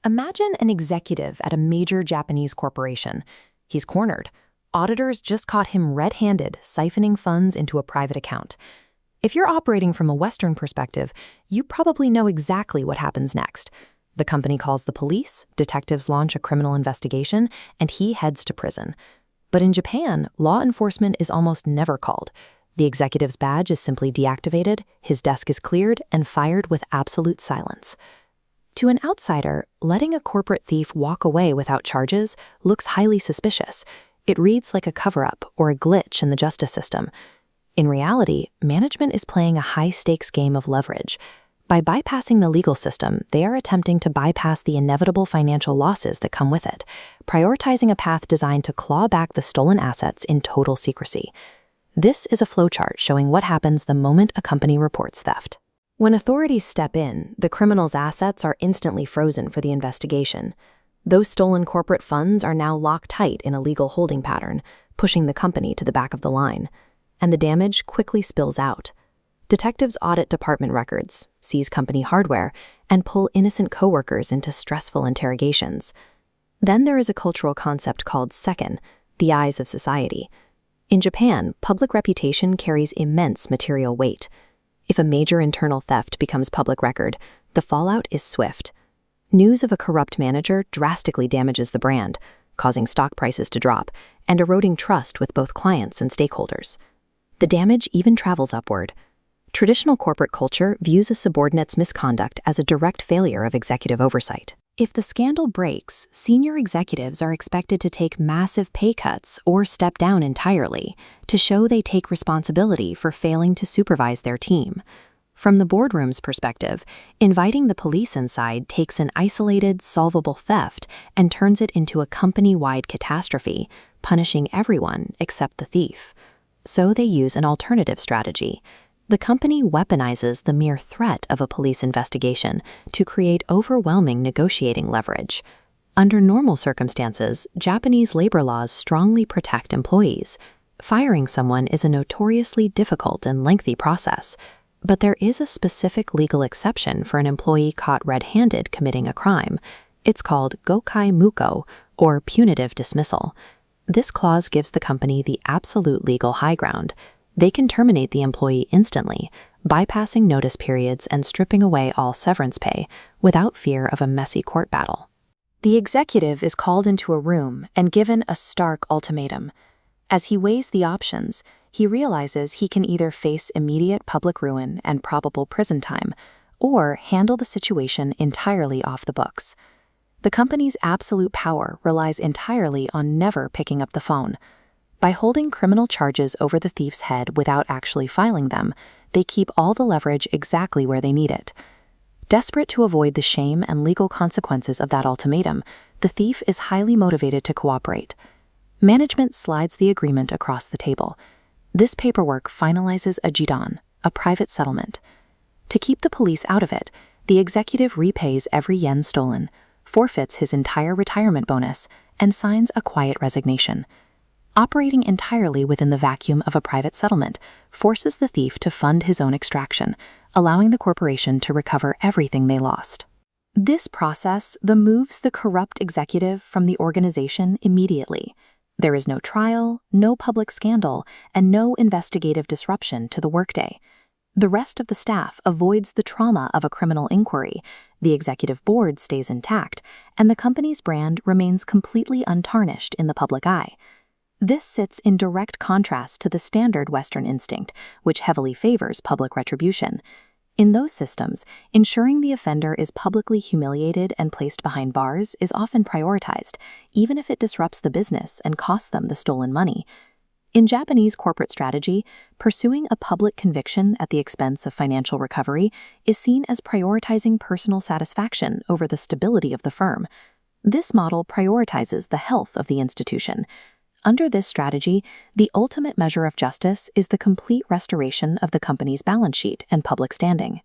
Imagine an executive at a major Japanese corporation. He's cornered. Auditors just caught him red-handed, siphoning funds into a private account. If you're operating from a Western perspective, you probably know exactly what happens next. The company calls the police, detectives launch a criminal investigation, and he heads to prison. But in Japan, law enforcement is almost never called. The executive's badge is simply deactivated, his desk is cleared, and fired with absolute silence. To an outsider, letting a corporate thief walk away without charges looks highly suspicious. It reads like a cover-up or a glitch in the justice system. In reality, management is playing a high-stakes game of leverage. By bypassing the legal system, they are attempting to bypass the inevitable financial losses that come with it, prioritizing a path designed to claw back the stolen assets in total secrecy. This is a flowchart showing what happens the moment a company reports theft. When authorities step in, the criminal's assets are instantly frozen for the investigation. Those stolen corporate funds are now locked tight in a legal holding pattern, pushing the company to the back of the line. And the damage quickly spills out. Detectives audit department records, seize company hardware, and pull innocent coworkers into stressful interrogations. Then there is a cultural concept called sekken, the eyes of society. In Japan, public reputation carries immense material weight. If a major internal theft becomes public record, the fallout is swift. News of a corrupt manager drastically damages the brand, causing stock prices to drop and eroding trust with both clients and stakeholders. The damage even travels upward. Traditional corporate culture views a subordinate's misconduct as a direct failure of executive oversight. If the scandal breaks, senior executives are expected to take massive pay cuts or step down entirely to show they take responsibility for failing to supervise their team. From the boardroom's perspective, inviting the police inside takes an isolated, solvable theft and turns it into a company-wide catastrophe, punishing everyone except the thief. So they use an alternative strategy. The company weaponizes the mere threat of a police investigation to create overwhelming negotiating leverage. Under normal circumstances, Japanese labor laws strongly protect employees. Firing someone is a notoriously difficult and lengthy process, but there is a specific legal exception for an employee caught red-handed committing a crime. It's called gokai muko, or punitive dismissal. This clause gives the company the absolute legal high ground. They can terminate the employee instantly, bypassing notice periods and stripping away all severance pay without fear of a messy court battle. The executive is called into a room and given a stark ultimatum. As he weighs the options, he realizes he can either face immediate public ruin and probable prison time, or handle the situation entirely off the books. The company's absolute power relies entirely on never picking up the phone. By holding criminal charges over the thief's head without actually filing them, they keep all the leverage exactly where they need it. Desperate to avoid the shame and legal consequences of that ultimatum, the thief is highly motivated to cooperate. Management slides the agreement across the table. This paperwork finalizes a jidan, a private settlement. To keep the police out of it, the executive repays every yen stolen, forfeits his entire retirement bonus, and signs a quiet resignation. Operating entirely within the vacuum of a private settlement forces the thief to fund his own extraction, allowing the corporation to recover everything they lost. This process removes the corrupt executive from the organization immediately. There is no trial, no public scandal, and no investigative disruption to the workday. The rest of the staff avoids the trauma of a criminal inquiry, the executive board stays intact, and the company's brand remains completely untarnished in the public eye. This sits in direct contrast to the standard Western instinct, which heavily favors public retribution. In those systems, ensuring the offender is publicly humiliated and placed behind bars is often prioritized, even if it disrupts the business and costs them the stolen money. In Japanese corporate strategy, pursuing a public conviction at the expense of financial recovery is seen as prioritizing personal satisfaction over the stability of the firm. This model prioritizes the health of the institution. Under this strategy, the ultimate measure of justice is the complete restoration of the company's balance sheet and public standing.